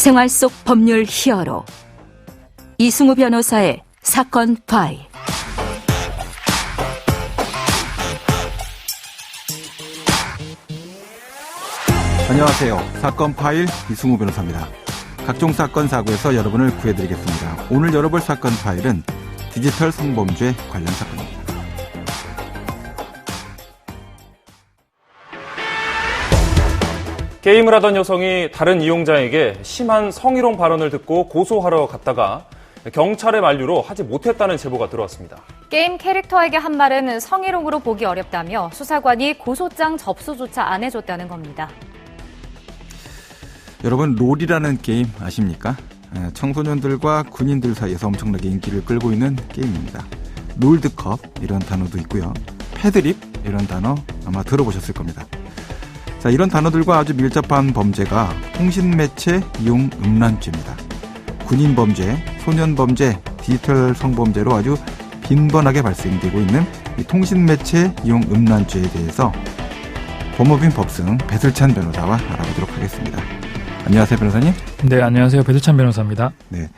생활 속 법률 히어로 이승우 변호사의 사건 파일. 안녕하세요. 사건 파일 이승우 변호사입니다. 각종 사건 사고에서 여러분을 구해드리겠습니다. 오늘 열어볼 사건 파일은 디지털 성범죄 관련 사건입니다. 게임을 하던 여성이 다른 이용자에게 심한 성희롱 발언을 듣고 고소하러 갔다가 경찰의 만류로 하지 못했다는 제보가 들어왔습니다. 게임 캐릭터에게 한 말은 성희롱으로 보기 어렵다며 수사관이 고소장 접수조차 안 해줬다는 겁니다. 여러분, 롤이라는 게임 아십니까? 청소년들과 군인들 사이에서 엄청나게 인기를 끌고 있는 게임입니다. 롤드컵 이런 단어도 있고요. 패드립 이런 단어 아마 들어보셨을 겁니다. 자, 이런 단어들과 아주 밀접한 범죄가 통신매체 이용 음란죄입니다. 군인 범죄, 소년 범죄, 디지털 성범죄로 아주 빈번하게 발생되고 있는 이 통신매체 이용 음란죄에 대해서 법무팀 법승 배슬찬 변호사와 알아보도록 하겠습니다. 안녕하세요, 변호사님. 네, 안녕하세요. 배슬찬 변호사입니다. 네.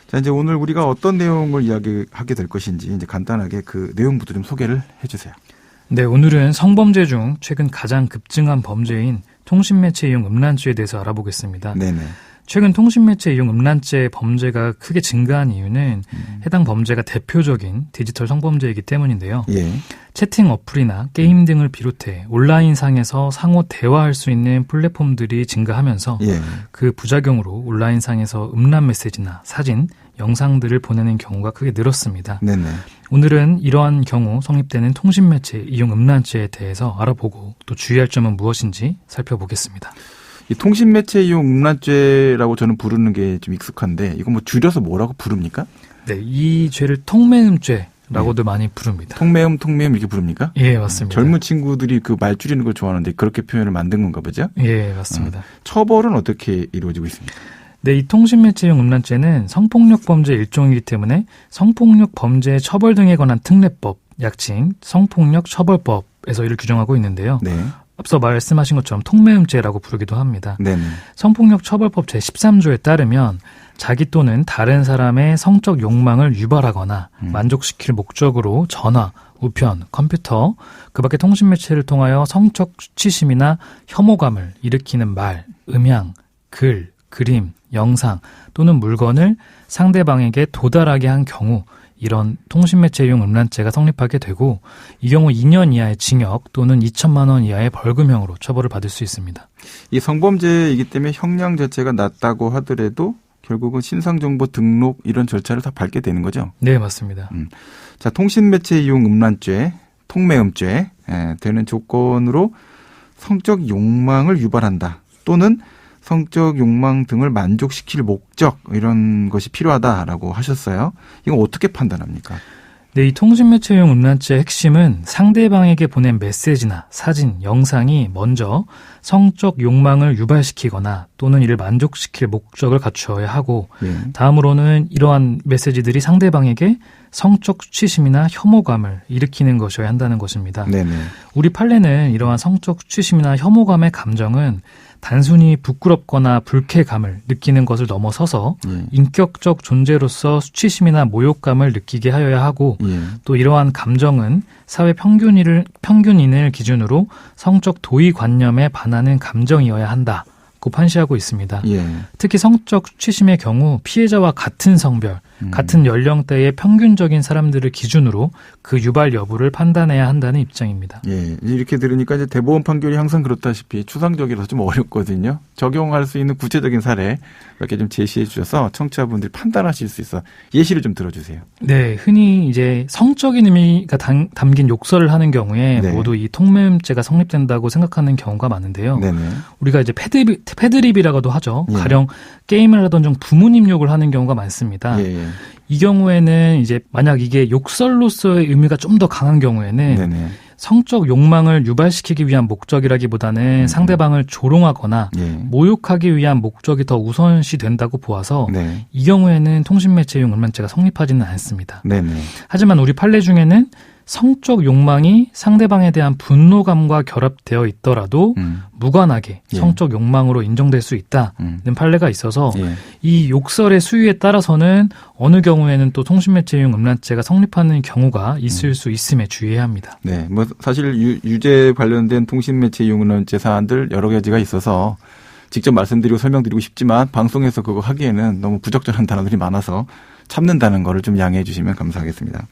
자, 이제 오늘 우리가 어떤 내용을 이야기하게 될 것인지 이제 간단하게 그 내용부터 좀 소개를 해주세요. 네, 오늘은 성범죄 중 최근 가장 급증한 범죄인 통신매체 이용 음란죄에 대해서 알아보겠습니다. 네네. 최근 통신매체 이용 음란죄 범죄가 크게 증가한 이유는 해당 범죄가 대표적인 디지털 성범죄이기 때문인데요. 예. 채팅 어플이나 게임 등을 비롯해 온라인상에서 상호 대화할 수 있는 플랫폼들이 증가하면서 예. 그 부작용으로 온라인상에서 음란 메시지나 사진, 영상들을 보내는 경우가 크게 늘었습니다. 네네. 오늘은 이러한 경우 성립되는 통신매체 이용 음란죄에 대해서 알아보고 또 주의할 점은 무엇인지 살펴보겠습니다. 이 통신매체 이용 음란죄라고 저는 부르는 게 좀 익숙한데 이거 뭐 줄여서 뭐라고 부릅니까? 네, 이 죄를 통매음죄라고도 많이 부릅니다. 통매음 이렇게 부릅니까? 예, 맞습니다. 젊은 친구들이 그 말 줄이는 걸 좋아하는데 그렇게 표현을 만든 건가 보죠? 예, 맞습니다. 처벌은 어떻게 이루어지고 있습니까? 네, 이 통신매체 이용 음란죄는 성폭력 범죄 일종이기 때문에 성폭력 범죄 처벌 등에 관한 특례법, 약칭 성폭력 처벌법에서 이를 규정하고 있는데요. 네. 앞서 말씀하신 것처럼 통매음죄라고 부르기도 합니다. 네네. 성폭력 처벌법 제13조에 따르면 자기 또는 다른 사람의 성적 욕망을 유발하거나 만족시킬 목적으로 전화, 우편, 컴퓨터, 그 밖의 통신매체를 통하여 성적 수치심이나 혐오감을 일으키는 말, 음향, 글, 그림, 영상 또는 물건을 상대방에게 도달하게 한 경우 이런 통신매체 이용 음란죄가 성립하게 되고 이 경우 2년 이하의 징역 또는 2천만 원 이하의 벌금형으로 처벌을 받을 수 있습니다. 이 성범죄이기 때문에 형량 자체가 낮다고 하더라도 결국은 신상정보 등록 이런 절차를 다 밟게 되는 거죠? 네, 맞습니다. 자, 통신매체 이용 음란죄, 통매음죄 되는 조건으로 성적 욕망을 유발한다 또는 성적 욕망 등을 만족시킬 목적 이런 것이 필요하다라고 하셨어요. 이건 어떻게 판단합니까? 네, 이 통신매체용 음란죄의 핵심은 상대방에게 보낸 메시지나 사진, 영상이 먼저 성적 욕망을 유발시키거나 또는 이를 만족시킬 목적을 갖추어야 하고 다음으로는 이러한 메시지들이 상대방에게 성적 수치심이나 혐오감을 일으키는 것이어야 한다는 것입니다. 네네. 우리 판례는 이러한 성적 수치심이나 혐오감의 감정은 단순히 부끄럽거나 불쾌감을 느끼는 것을 넘어서서 인격적 존재로서 수치심이나 모욕감을 느끼게 하여야 하고 또 이러한 감정은 사회 평균인을 기준으로 성적 도의관념에 반하는 감정이어야 한다고 판시하고 있습니다. 특히 성적 수치심의 경우 피해자와 같은 성별, 같은 연령대의 평균적인 사람들을 기준으로 그 유발 여부를 판단해야 한다는 입장입니다. 예, 이렇게 들으니까 이제 대법원 판결이 항상 그렇다시피 추상적이라서 좀 어렵거든요. 적용할 수 있는 구체적인 사례 몇 개 좀 제시해 주셔서 청취자분들이 판단하실 수 있어 예시를 좀 들어주세요. 네, 흔히 이제 성적인 의미가 담긴 욕설을 하는 경우에 모두 이 통매음죄가 성립된다고 생각하는 경우가 많은데요. 우리가 이제 패드립이라고도 하죠. 가령 게임을 하던 중 부모님 욕을 하는 경우가 많습니다. 이 경우에는 이제 만약 이게 욕설로서의 의미가 좀 더 강한 경우에는 성적 욕망을 유발시키기 위한 목적이라기보다는 상대방을 조롱하거나 모욕하기 위한 목적이 더 우선시 된다고 보아서 이 경우에는 통신매체용 음란죄가 성립하지는 않습니다. 하지만 우리 판례 중에는 성적 욕망이 상대방에 대한 분노감과 결합되어 있더라도 무관하게 예. 성적 욕망으로 인정될 수 있다는 판례가 있어서 예. 이 욕설의 수위에 따라서는 어느 경우에는 또 통신매체이용 음란죄가 성립하는 경우가 있을 수 있음에 주의해야 합니다. 네, 뭐 사실 유죄 관련된 통신매체 이용 음란죄 사안들 여러 가지가 있어서 직접 말씀드리고 설명드리고 싶지만 방송에서 그거 하기에는 너무 부적절한 단어들이 많아서 참는다는 거를 좀 양해해 주시면 감사하겠습니다.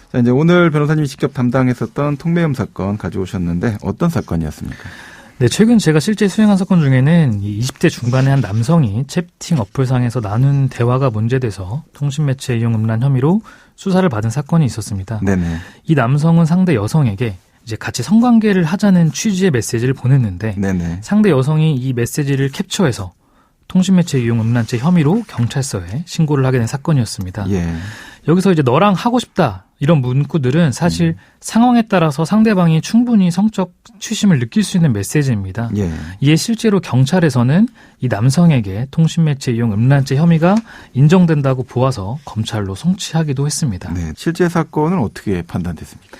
자, 이제 오늘 변호사님이 직접 담당했었던 통매염 사건 가져오셨는데 어떤 사건이었습니까? 네, 최근 제가 실제 수행한 사건 중에는 이 20대 중반의 한 남성이 채팅 어플상에서 나눈 대화가 문제돼서 통신매체 이용 음란 혐의로 수사를 받은 사건이 있었습니다. 네네. 이 남성은 상대 여성에게 이제 같이 성관계를 하자는 취지의 메시지를 보냈는데 네네. 상대 여성이 이 메시지를 캡처해서 통신매체 이용 음란죄 혐의로 경찰서에 신고를 하게 된 사건이었습니다. 예. 여기서 이제 너랑 하고 싶다 이런 문구들은 사실 상황에 따라서 상대방이 충분히 성적 취심을 느낄 수 있는 메시지입니다. 예. 이에 실제로 경찰에서는 이 남성에게 통신매체 이용 음란죄 혐의가 인정된다고 보아서 검찰로 송치하기도 했습니다. 네. 실제 사건은 어떻게 판단됐습니까?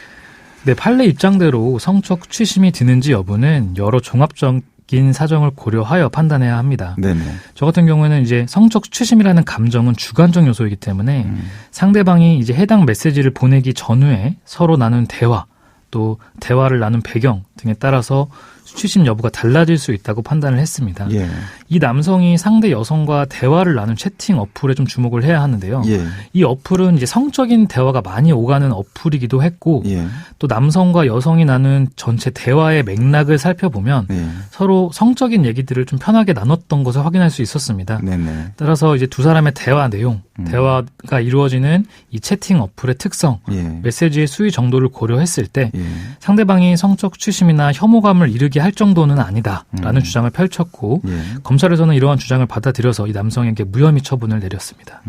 네, 판례 입장대로 성적 취심이 드는지 여부는 여러 종합적인 사정을 고려하여 판단해야 합니다. 네네. 저 같은 경우에는 이제 성적 취심이라는 감정은 주관적 요소이기 때문에 상대방이 이제 해당 메시지를 보내기 전후에 서로 나눈 대화, 또 대화를 나눈 배경 등에 따라서 취심 여부가 달라질 수 있다고 판단을 했습니다. 예. 이 남성이 상대 여성과 대화를 나눈 채팅 어플에 좀 주목을 해야 하는데요. 예. 이 어플은 이제 성적인 대화가 많이 오가는 어플이기도 했고 예. 또 남성과 여성이 나눈 전체 대화의 맥락을 살펴보면 예. 서로 성적인 얘기들을 좀 편하게 나눴던 것을 확인할 수 있었습니다. 네네. 따라서 이제 두 사람의 대화 내용, 대화가 이루어지는 이 채팅 어플의 특성, 예. 메시지의 수위 정도를 고려했을 때 예. 상대방이 성적 취심이나 혐오감을 이르게 할 정도는 아니다라는 주장을 펼쳤고 예. 검찰에서는 이러한 주장을 받아들여서 이 남성에게 무혐의 처분을 내렸습니다.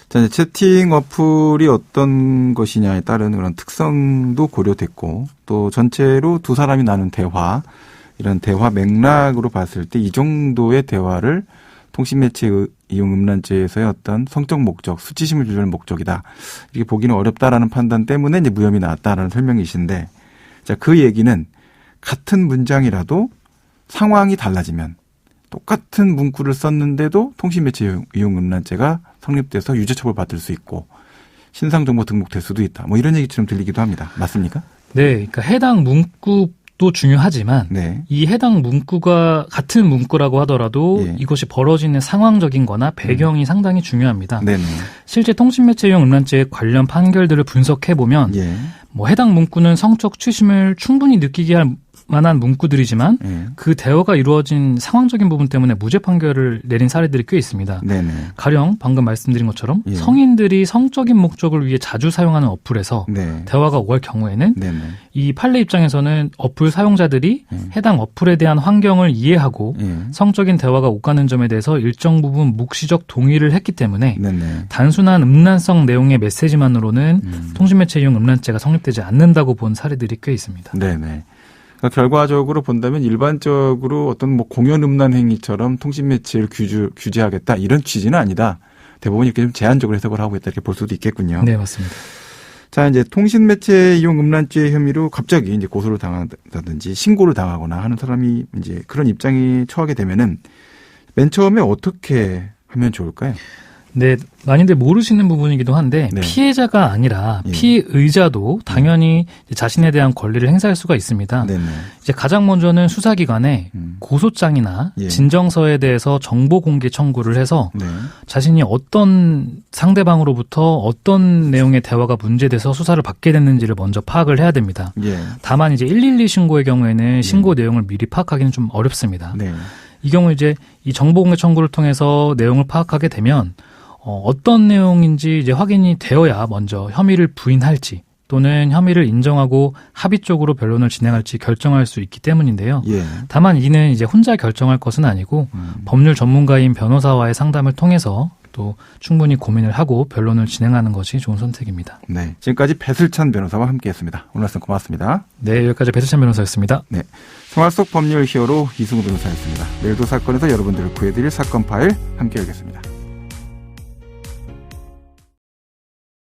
자, 이제 채팅 어플이 어떤 것이냐에 따른 그런 특성도 고려됐고 또 전체로 두 사람이 나눈 대화, 이런 대화 맥락으로 봤을 때 이 정도의 대화를 통신매체 이용 음란죄에서의 어떤 성적 목적, 수치심을 주려는 목적이다. 이렇게 보기는 어렵다라는 판단 때문에 이제 무혐의 나왔다라는 설명이신데, 자, 그 얘기는 같은 문장이라도 상황이 달라지면 똑같은 문구를 썼는데도 통신매체 이용 음란죄가 성립돼서 유죄처벌 받을 수 있고 신상정보 등록될 수도 있다. 뭐 이런 얘기처럼 들리기도 합니다. 맞습니까? 네, 그러니까 해당 문구도 중요하지만 네. 이 해당 문구가 같은 문구라고 하더라도 예. 이것이 벌어지는 상황적인 거나 배경이 상당히 중요합니다. 네네. 실제 통신매체용 음란죄 관련 판결들을 분석해보면 예. 뭐 해당 문구는 성적 취심을 충분히 느끼게 할 만한 문구들이지만 예. 그 대화가 이루어진 상황적인 부분 때문에 무죄 판결을 내린 사례들이 꽤 있습니다. 네네. 가령 방금 말씀드린 것처럼 예. 성인들이 성적인 목적을 위해 자주 사용하는 어플에서 네. 대화가 오갈 경우에는 네네. 이 판례 입장에서는 어플 사용자들이 해당 어플에 대한 환경을 이해하고 예. 성적인 대화가 오가는 점에 대해서 일정 부분 묵시적 동의를 했기 때문에 네네. 단순한 음란성 내용의 메시지만으로는 통신매체 이용 음란죄가 성립되지 않는다고 본 사례들이 꽤 있습니다. 네네. 그러니까 결과적으로 본다면 일반적으로 어떤 뭐 공연 음란 행위처럼 통신매체를 규제하겠다 이런 취지는 아니다. 대부분 이렇게 좀 제한적으로 해석을 하고 있다 이렇게 볼 수도 있겠군요. 네, 맞습니다. 자, 이제 통신매체 이용 음란죄 혐의로 갑자기 이제 고소를 당한다든지 신고를 당하거나 하는 사람이 이제 그런 입장이 처하게 되면은 맨 처음에 어떻게 하면 좋을까요? 네, 많이들 모르시는 부분이기도 한데 네. 피해자가 아니라 예. 피의자도 당연히 자신에 대한 권리를 행사할 수가 있습니다. 네네. 이제 가장 먼저는 수사기관에 고소장이나 예. 진정서에 대해서 정보 공개 청구를 해서 네. 자신이 어떤 상대방으로부터 어떤 내용의 대화가 문제돼서 수사를 받게 됐는지를 먼저 파악을 해야 됩니다. 예. 다만 이제 112 신고의 경우에는 신고 내용을 미리 파악하기는 좀 어렵습니다. 네. 이 경우 이제 이 정보 공개 청구를 통해서 내용을 파악하게 되면 어떤 내용인지 이제 확인이 되어야 먼저 혐의를 부인할지 또는 혐의를 인정하고 합의적으로 변론을 진행할지 결정할 수 있기 때문인데요. 예. 다만 이는 이제 혼자 결정할 것은 아니고 법률 전문가인 변호사와의 상담을 통해서 또 또 충분히 고민을 하고 변론을 진행하는 것이 좋은 선택입니다. 네, 지금까지 배슬찬 변호사와 함께했습니다. 오늘 말씀 고맙습니다. 네, 여기까지 배슬찬 변호사였습니다. 네, 생활 속 법률 히어로 이승우 변호사였습니다. 내일도 사건에서 여러분들을 구해드릴 사건 파일 함께 열겠습니다.